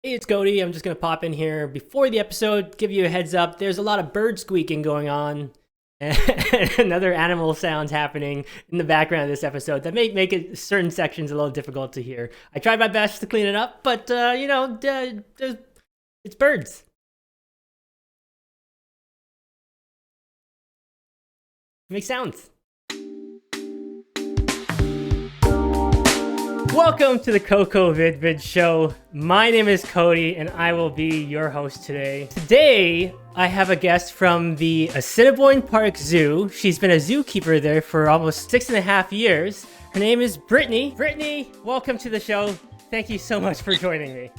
Hey, it's Cody. I'm just going to pop in here before the episode, give you a heads up. There's a lot of bird squeaking going on and other animal sounds happening in the background of this episode that may make it certain sections a little difficult to hear. I tried my best to clean it up, but, it's birds. Make sounds. Welcome to the Coco Vid Show. My name is Cody, and I will be your host today. Today, I have a guest from the Assiniboine Park Zoo. She's been a zookeeper there for almost 6.5 years. Her name is Brittany. Brittany, welcome to the show. Thank you so much for joining me.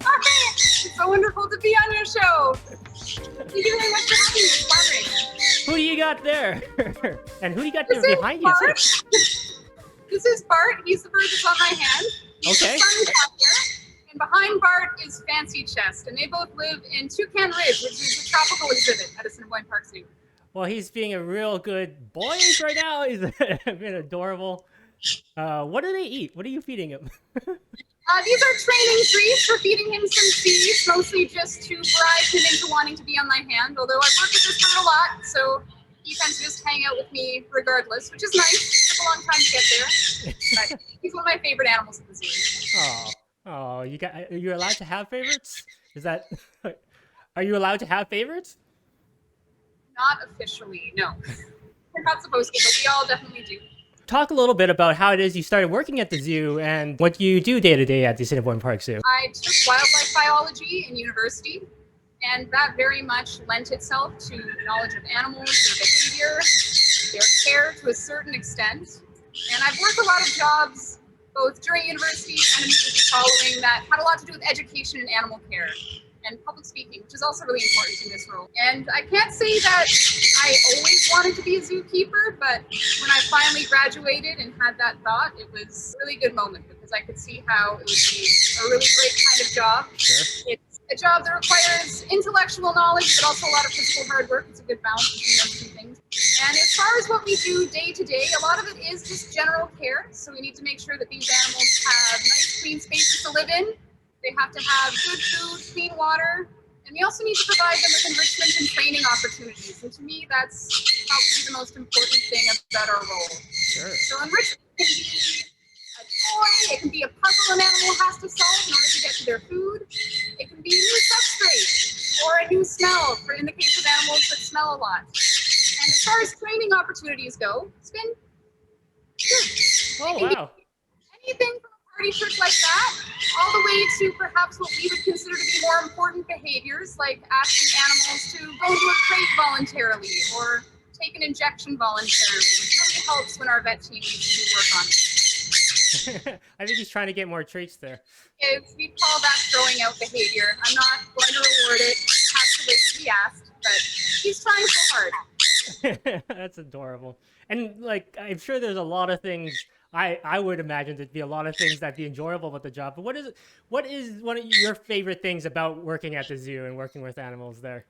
It's so wonderful to be on your show. Thank you very much for having me. It's flattering. Who do you got there? And who do you got there behind you, Bart. too? This is Bart. He's the bird that's on my hand. He's Okay. the sun catcher. And behind Bart is Fancy Chest. And they both live in Toucan Ridge, which is a tropical exhibit at Assiniboine Park Zoo. Well, he's being a real good boy right now. He's been adorable. What do they eat? What are you feeding him? These are training treats for feeding him some seeds, mostly just to bribe him into wanting to be on my hand. Although I've worked with this bird a lot, so he tends to just hang out with me regardless, which is nice. It took a long time to get there, but he's one of my favorite animals at the zoo. Oh, are you allowed to have favorites? Are you allowed to have favorites? Not officially, no. We're not supposed to, but we all definitely do. Talk a little bit about how it is you started working at the zoo and what you do day to day at the Assiniboine Park Zoo. I took wildlife biology in university, and that very much lent itself to knowledge of animals, their behavior, their care to a certain extent. And I've worked a lot of jobs, both during university and immediately following, that had a lot to do with education and animal care and public speaking, which is also really important in this role. And I can't say that I always wanted to be a zookeeper, but when I finally graduated and had that thought, it was a really good moment because I could see how it would be a really great kind of job. Sure. It's a job that requires intellectual knowledge, but also a lot of physical hard work. It's a good balance between those two things. And as far as what we do day to day, a lot of it is just general care. So we need to make sure that these animals have nice, clean spaces to live in. They have to have good food, clean water, and we also need to provide them with enrichment and training opportunities. And to me, that's probably the most important thing about our role. Sure. So enrichment can be a toy, it can be a puzzle an animal has to solve in order to get to their food. It can be a new substrate or a new smell, for in the case of animals that smell a lot. And as far as training opportunities go, it's been good. Oh, wow. Anything from a party trick like that, all the way to perhaps what we would consider to be more important behaviors, like asking animals to go into a crate voluntarily or take an injection voluntarily, which really helps when our vet team needs to do work on it. I think he's trying to get more treats there. We call that throwing out behavior. I'm not going to reward it. He has to wait to be asked, but he's trying so hard. That's adorable. And like, I'm sure there's a lot of things. I would imagine there'd be a lot of things that'd be enjoyable about the job. But what is one of your favorite things about working at the zoo and working with animals there?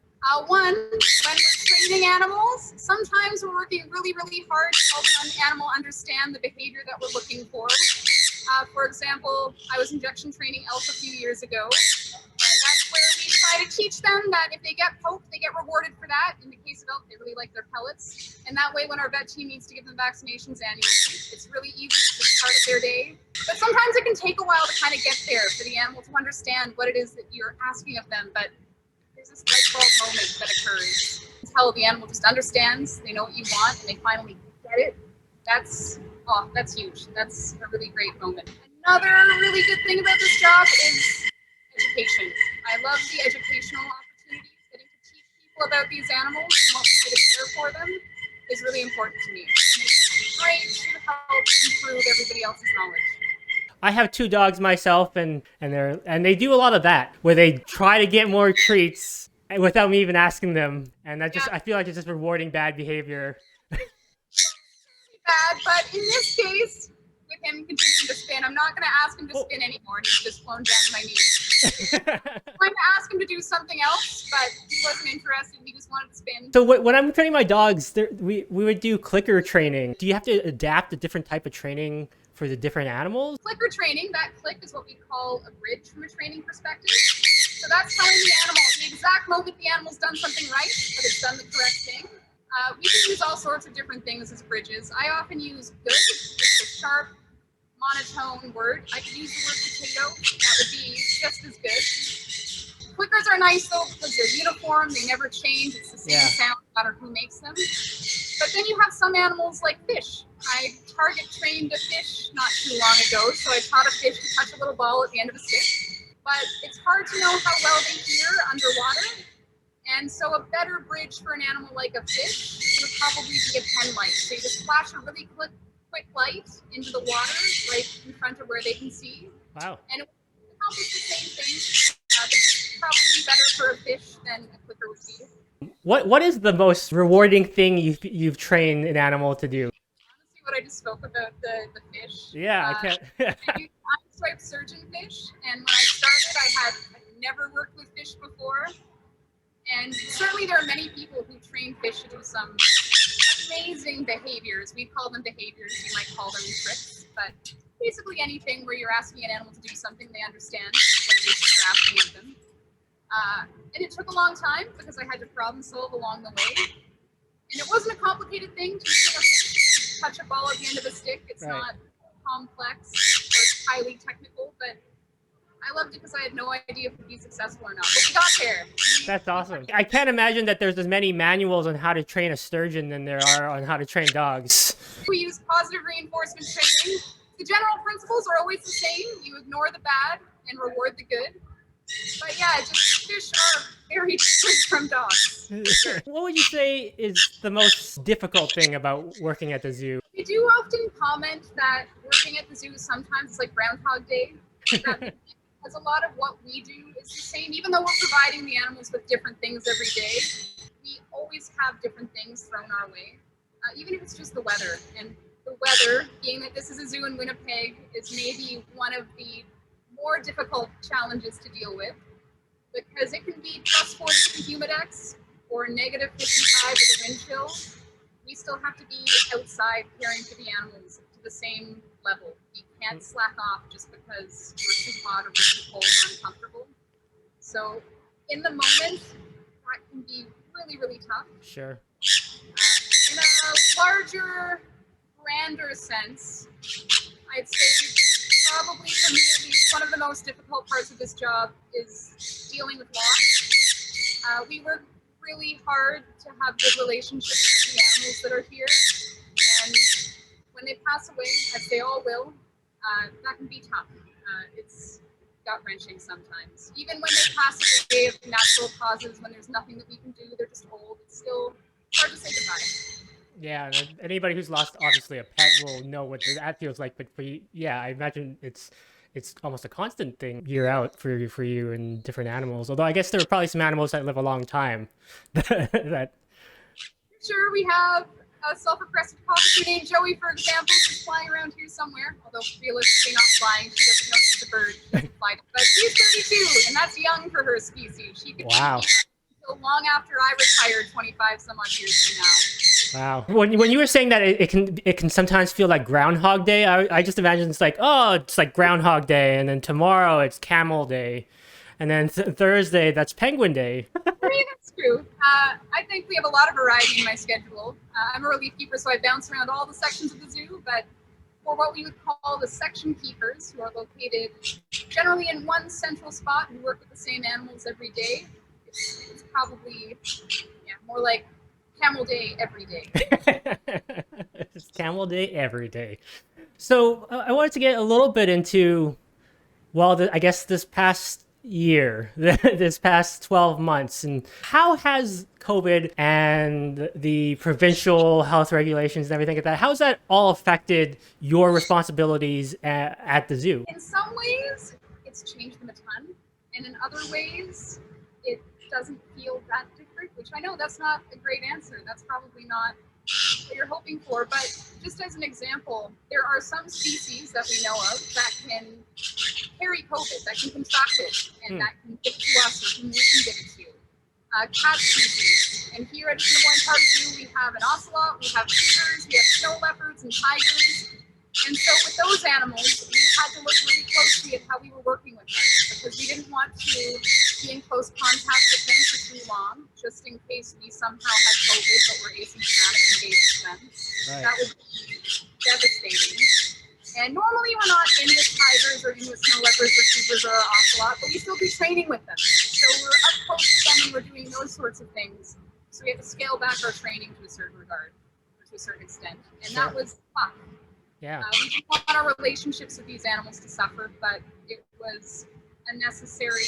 One, when we're training animals, sometimes we're working really, really hard to help an animal understand the behavior that we're looking for. For example, I was injection training elk a few years ago, and that's where we try to teach them that if they get poked, they get rewarded for that. In the case of elk, they really like their pellets. And that way, when our vet team needs to give them vaccinations annually, it's really easy. It's just part of their day. But sometimes it can take a while to kind of get there for the animal to understand what it is that you're asking of them. But there's this light bulb moment that occurs. Until the animal just understands, they know what you want, and they finally get it. That's huge. That's a really great moment. Another really good thing about this job is education. I love the educational opportunities. Getting to teach people about these animals and what we do to care for them is really important to me. And it's great to help improve everybody else's knowledge. I have 2 dogs myself, and they do a lot of that, where they try to get more treats without me even asking them, and I feel like it's just rewarding bad behavior. Bad, but in this case, with him continuing to spin, I'm not going to ask him to spin anymore. He's just flown down to my knees. I'm going to ask him to do something else, but he wasn't interested. He just wanted to spin. So when I'm training my dogs, we would do clicker training. Do you have to adapt a different type of training for the different animals? Clicker training, that click is what we call a bridge from a training perspective. So that's telling the animal the exact moment the animal's done something right, that it's done the correct thing. We can use all sorts of different things as bridges. I often use good, it's a sharp, monotone word. I could use the word potato, that would be just as good. Clickers are nice though because they're uniform, they never change, it's the same sound no matter who makes them. But then you have some animals like fish. I target trained a fish not too long ago, so I taught a fish to touch a little ball at the end of a stick. But it's hard to know how well they hear underwater. And so a better bridge for an animal like a fish would probably be a pen light. So you just flash a really quick light into the water right in front of where they can see. Wow. And it will accomplish the same thing, but it's probably better for a fish than a clicker would be. What is the most rewarding thing you've trained an animal to do? Honestly, what I just spoke about, the fish. Yeah, I can't. I use swipe surgeon fish, and when I started, I'd never worked with fish before. And certainly there are many people who train fish to do some amazing behaviors. We call them behaviors, you might call them tricks, but basically anything where you're asking an animal to do something they understand what it is that you're asking of them. And it took a long time because I had to problem solve along the way. And it wasn't a complicated thing teaching a fish to touch a ball at the end of a stick. It's not complex or highly technical, but I loved it because I had no idea if it would be successful or not. But we got there. That's awesome. I can't imagine that there's as many manuals on how to train a sturgeon than there are on how to train dogs. We use positive reinforcement training. The general principles are always the same. You ignore the bad and reward the good. But yeah, just fish are very different from dogs. What would you say is the most difficult thing about working at the zoo? We do often comment that working at the zoo sometimes is like Groundhog Day. Because a lot of what we do is the same. Even though we're providing the animals with different things every day, we always have different things thrown our way, even if it's just the weather. And the weather, being that this is a zoo in Winnipeg, is maybe one of the more difficult challenges to deal with, because it can be plus 40 with the humidex or negative 55 with a wind chill. We still have to be outside caring for the animals to the same level. You can't slack off just because we're too hot or we're too cold or uncomfortable. So in the moment, that can be really, really tough. Sure. In a larger, grander sense, I'd say probably for me at least, one of the most difficult parts of this job is dealing with loss. We work really hard to have good relationships with the animals that are here. And when they pass away, as they all will, that can be tough. It's gut-wrenching sometimes. Even when they pass away of natural causes, when there's nothing that we can do, they're just old, it's still hard to say goodbye. Yeah, anybody who's lost obviously a pet will know what that feels like. But for you, yeah, I imagine it's almost a constant thing year out for you and different animals. Although I guess there are probably some animals that live a long time. that. Sure, we have a self-repressive cockatoo named Joey, for example, who's flying around here somewhere. Although realistically not flying, she doesn't know she's a bird. She doesn't fly. But she's 32, and that's young for her species. She could be until long after I retired 25 some odd years from now. Wow. When you were saying that it can sometimes feel like Groundhog Day, I just imagine it's like, oh, it's like Groundhog Day, and then tomorrow it's Camel Day, and then Thursday that's Penguin Day. I mean, that's true. I think we have a lot of variety in my schedule. I'm a relief keeper, so I bounce around all the sections of the zoo, but for what we would call the section keepers, who are located generally in one central spot and work with the same animals every day, it's probably more like Camel Day every day. It's Camel Day every day. So I wanted to get a little bit into, well, I guess this past year, this past 12 months, and how has COVID and the provincial health regulations and everything like that, how's that all affected your responsibilities at the zoo? In some ways, it's changed them a ton, and in other ways, it doesn't feel that different, which I know that's not a great answer. That's probably not what you're hoping for, but just as an example, there are some species that we know of that can carry COVID, that can contract it, and that can give it to us, or we can give it to you. Cat species. And here at Assiniboine Park Zoo, we have an ocelot, we have cougars, we have snow leopards and tigers. And so with those animals, we had to look really closely at how we were working with them because we didn't want to be in close contact with them for too long, just in case we somehow had COVID but were asymptomatic and gave it to them. Right. That would be devastating. And normally we're not in with tigers or in with snow leopards or cougars or ocelot, but we still do training with them. So we're up close with them and we're doing those sorts of things. So we have to scale back our training to a certain regard, or to a certain extent. And that was tough. Yeah. We didn't want our relationships with these animals to suffer, but it was a necessary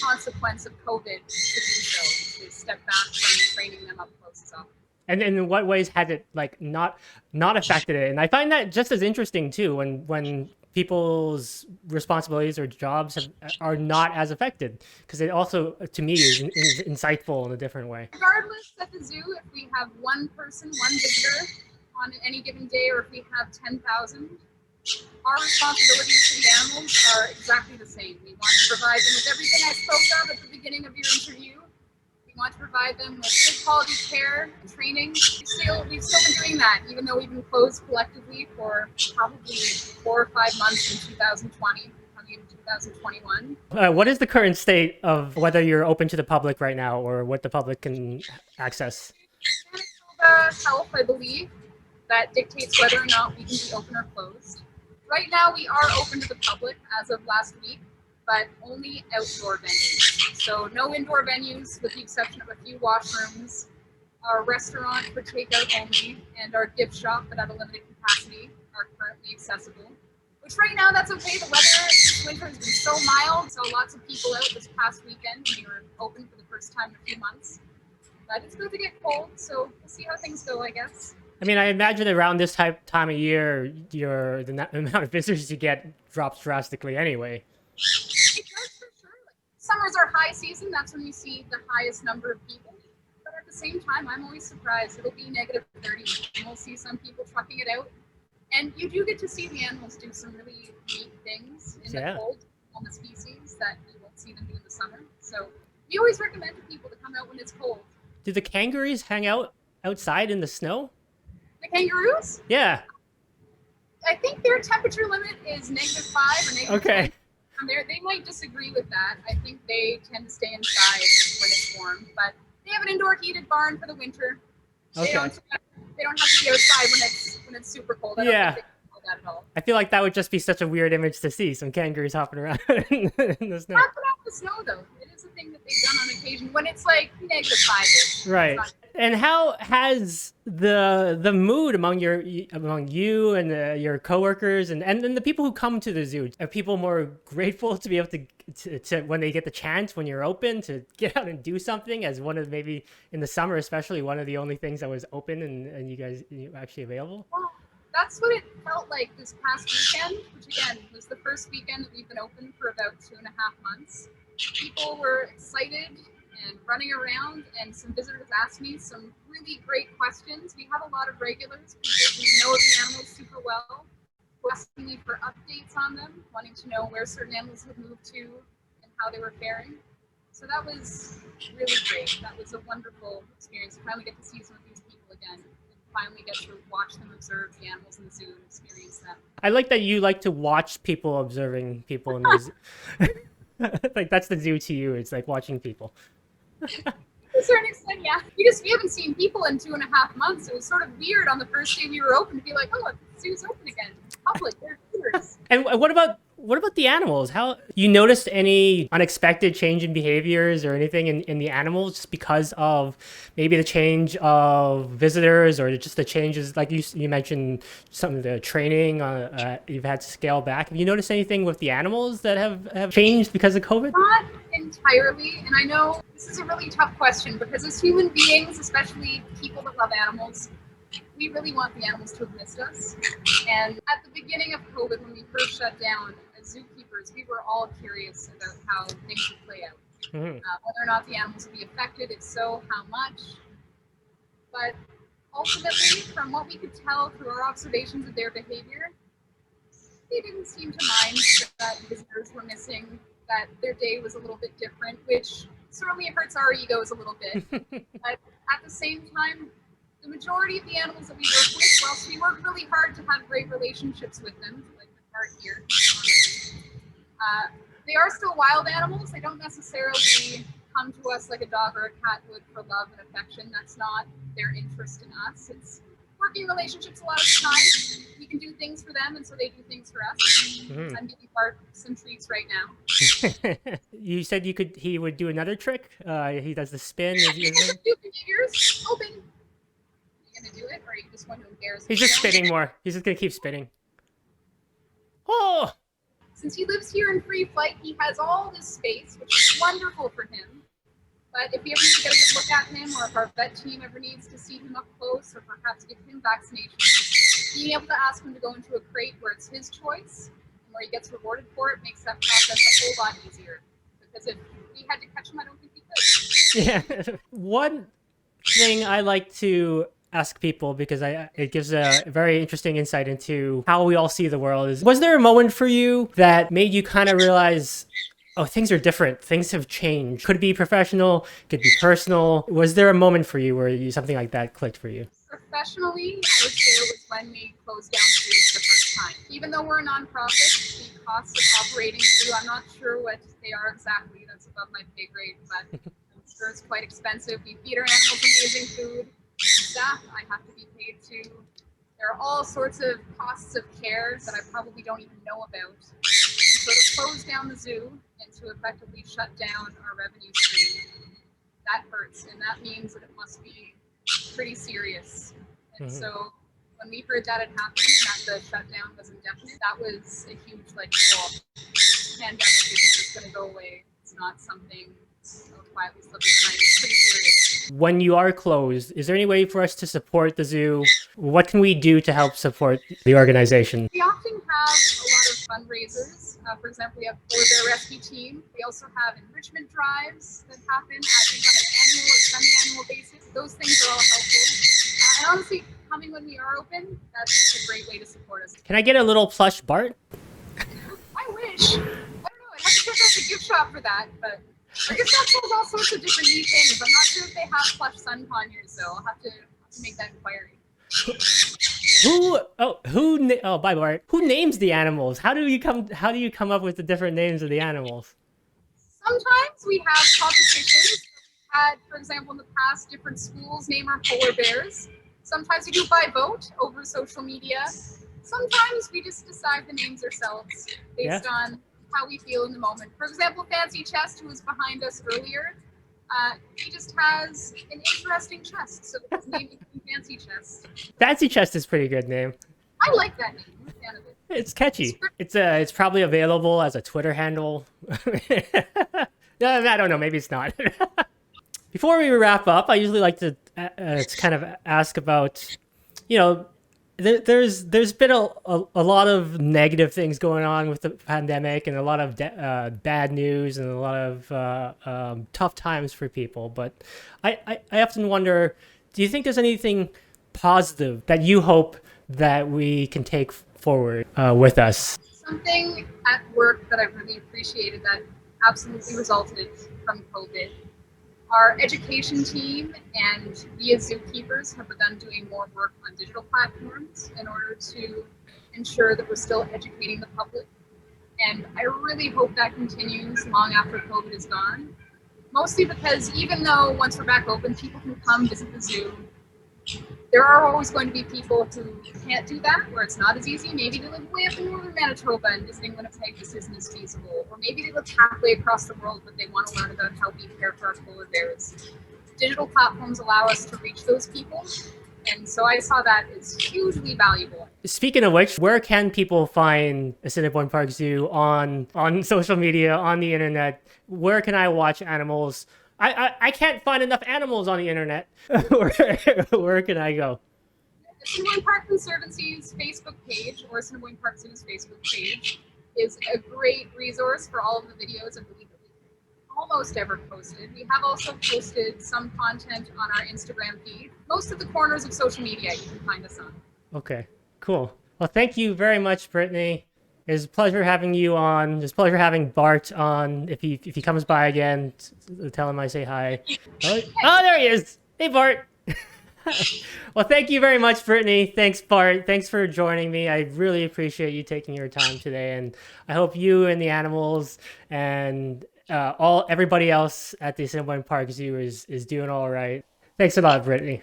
consequence of COVID to do so, to step back from training them up close as often. And in what ways has it like not affected it? And I find that just as interesting too, when people's responsibilities or jobs are not as affected, because it also, to me, is insightful in a different way. Regardless, at the zoo, if we have one person, one visitor on any given day, or if we have 10,000, our responsibilities to the animals are exactly the same. We want to provide them with everything I spoke of at the beginning of your interview. We want to provide them with good quality care and training. We've still been doing that, even though we've been closed collectively for probably 4 or 5 months in 2020, coming into 2021. What is the current state of whether you're open to the public right now or what the public can access? Manitoba Health, I believe, that dictates whether or not we can be open or closed. Right now, we are open to the public as of last week, but only outdoor venues. So no indoor venues, with the exception of a few washrooms. Our restaurant for takeout only, and our gift shop, but at a limited capacity, are currently accessible. Which right now, that's okay. The weather this winter has been so mild, so lots of people out this past weekend when we were open for the first time in a few months. But it's going to get cold, so we'll see how things go, I guess. I mean, I imagine around this time of year, the amount of visitors you get drops drastically anyway. It does for sure. Summer's our high season. That's when we see the highest number of people. But at the same time, I'm always surprised. It'll be negative 30, and we'll see some people trucking it out. And you do get to see the animals do some really neat things in the cold on the species that you won't see them do in the summer. So we always recommend to people to come out when it's cold. Do the kangaroos hang out outside in the snow? The kangaroos? Yeah. I think their temperature limit is -5 or -10. Okay. They might disagree with that. I think they tend to stay inside when it's warm, but they have an indoor heated barn for the winter. Okay. They don't have to be outside when it's super cold. I don't think they can do that at all. I feel like that would just be such a weird image to see, some kangaroos hopping around in the snow. Hopping out in the snow, though. It is a thing that they've done on occasion when it's like -5. Right. And how has the mood among you and your coworkers and then the people who come to the zoo, are people more grateful to be able to when they get the chance, when you're open, to get out and do something, as one of, maybe in the summer especially, one of the only things that was open and you guys actually available? Well, that's what it felt like this past weekend, which again was the first weekend that we've been open for about 2.5 months. People were excited and running around, and some visitors asked me some really great questions. We have a lot of regulars, people who know the animals super well, who asked me for updates on them, wanting to know where certain animals had moved to and how they were faring. So that was really great. That was a wonderful experience to finally get to see some of these people again, and finally get to watch them observe the animals in the zoo and experience them. I like that you like to watch people observing people in the zoo. Like, that's the zoo to you. It's like watching people. To a certain extent, yeah. We haven't seen people in 2.5 months. It was sort of weird on the first day we were open to be like, oh, the zoo's open again. Public, they're viewers. And what about the animals? How you noticed any unexpected change in behaviors or anything in the animals just because of maybe the change of visitors or just the changes, like you mentioned some of the training you've had to scale back. Have you noticed anything with the animals that have changed because of COVID? Not entirely, and I know this is a really tough question because as human beings, especially people that love animals, we really want the animals to have missed us. And at the beginning of COVID, when we first shut down, as zookeepers, we were all curious about how things would play out. Whether or not the animals would be affected, if so, how much. But ultimately, from what we could tell through our observations of their behavior, they didn't seem to mind that visitors were missing, that their day was a little bit different, which certainly hurts our egos a little bit. But at the same time, the majority of the animals that we work with, whilst we work really hard to have great relationships with them, like the Bart here, they are still wild animals. They don't necessarily come to us like a dog or a cat would for love and affection. That's not their interest in us. It's working relationships a lot of the time. We can do things for them, and so they do things for us. I'm giving Bart some treats right now. You said he would do another trick? He does the spin. Do behaviors. Open. Are you going to do it, or are you just want to embarrass him? He's just spinning more. He's just going to keep spinning. Oh! Since he lives here in free flight, he has all this space, which is wonderful for him. But if we ever need to get a good look at him, or if our vet team ever needs to see him up close, or perhaps give him vaccinations, being able to ask him to go into a crate where it's his choice, and where he gets rewarded for it, makes that process a whole lot easier. Because if we had to catch him, I don't think we could. Yeah. One thing I like to ask people, because it gives a very interesting insight into how we all see the world, is, was there a moment for you that made you kind of realize, oh, things are different, things have changed? Could be professional, could be personal. Was there a moment for you where something like that clicked for you? Professionally, I would say it was when we closed down the zoo for the first time. Even though we're a nonprofit, the costs of operating a zoo, I'm not sure what they are exactly. That's above my pay grade, but I'm sure it's quite expensive. We feed our animals amazing food. Staff, I have to be paid too. There are all sorts of costs of care that I probably don't even know about. And so to close down the zoo and to effectively shut down our revenue stream, that hurts. And that means that it must be pretty serious. And so when we heard that had happened and that the shutdown was indefinite, that was a huge, like, oh, pandemic isn't just going to go away. It's not something quietly slipping the night. It's pretty serious. When you are closed, is there any way for us to support the zoo? What can we do to help support the organization? We often have a lot of fundraisers. For example, we have Polar Bear Rescue Team. We also have enrichment drives that happen, I think, on an annual or semi-annual basis. Those things are all helpful. And honestly, coming when we are open, that's a great way to support us. Can I get a little plush Bart? I wish. I don't know. I'd have to check out the gift shop for that, but our gift shop sells all sorts of different neat things. I'm not sure if they have plush sun conures, so I'll have to make that inquiry. Bye, Bart. Who names the animals? How do you come up with the different names of the animals? Sometimes we have competitions. We had, for example, in the past, different schools name our polar bears. Sometimes we do by vote over social media. Sometimes we just decide the names ourselves based on how we feel in the moment. For example, Fancy Chest, who was behind us earlier, he just has an interesting chest, so his name became Fancy Chest. Fancy Chest is a pretty good name. I like that name. I'm a fan of it. It's catchy. It's probably available as a Twitter handle. I don't know. Maybe it's not. Before we wrap up, I usually like to kind of ask about, there's been a lot of negative things going on with the pandemic and a lot of bad news and a lot of tough times for people. But I often wonder, do you think there's anything positive that you hope that we can take forward with us? Something at work that I really appreciated that absolutely resulted from COVID. Our education team and we as zookeepers have begun doing more work on digital platforms in order to ensure that we're still educating the public. And I really hope that continues long after COVID is gone. Mostly because even though once we're back open, people can come visit the zoo, there are always going to be people who can't do that, where it's not as easy. Maybe they live way up in northern Manitoba and visiting Winnipeg just isn't as feasible. Or maybe they live halfway across the world, but they want to learn about how we care for our polar bears. Digital platforms allow us to reach those people, and so I saw that as hugely valuable. Speaking of which, where can people find Assiniboine Park Zoo on social media, on the internet? Where can I watch animals? I can't find enough animals on the internet. Where can I go? Assiniboine Park Conservancy's Facebook page, or Assiniboine Park Zoo's Facebook page, is a great resource for all of the videos I believe that we've almost ever posted. We have also posted some content on our Instagram feed. Most of the corners of social media you can find us on. Okay, cool. Well, thank you very much, Brittany. It's a pleasure having you on. It's a pleasure having Bart on. If he comes by again, tell him I say hi. Oh, there he is. Hey, Bart. Well, thank you very much, Brittany. Thanks, Bart. Thanks for joining me. I really appreciate you taking your time today, and I hope you and the animals and everybody else at the Assiniboine Park Zoo is doing all right. Thanks a lot, Brittany.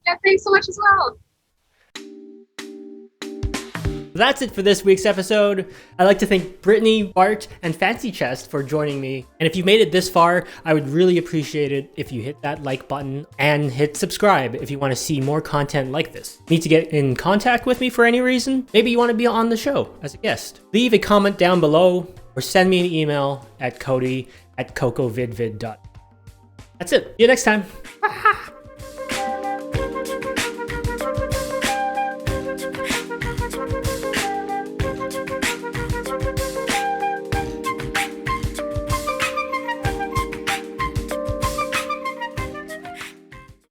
Yeah, thanks so much as well. That's it for this week's episode. I'd like to thank Brittany, Bart, and Fancy Chest for joining me. And if you made it this far, I would really appreciate it if you hit that like button and hit subscribe if you want to see more content like this. Need to get in contact with me for any reason? Maybe you want to be on the show as a guest. Leave a comment down below or send me an email at cody@cocovidvid.com. That's it. See you next time.